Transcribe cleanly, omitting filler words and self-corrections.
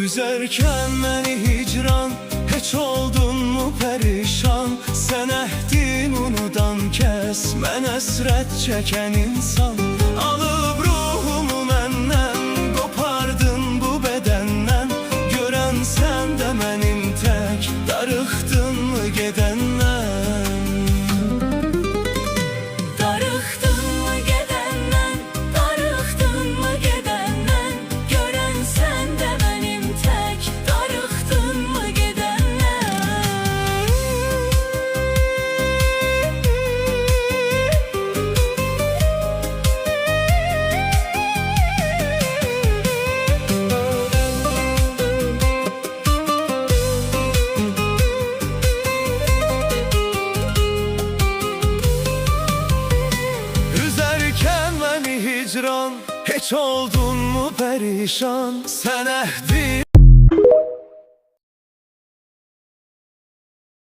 Üzerken məni hicran, heç oldun mu perişan? Sen ehdin unudan kes, mən əsrət çəkən insan. Alıp ruhumu məndən, qopardın bu bədəndən. Görən sən də mənim tək, darıxdın mı gedəndən? Hicran, heç oldun mu perişan?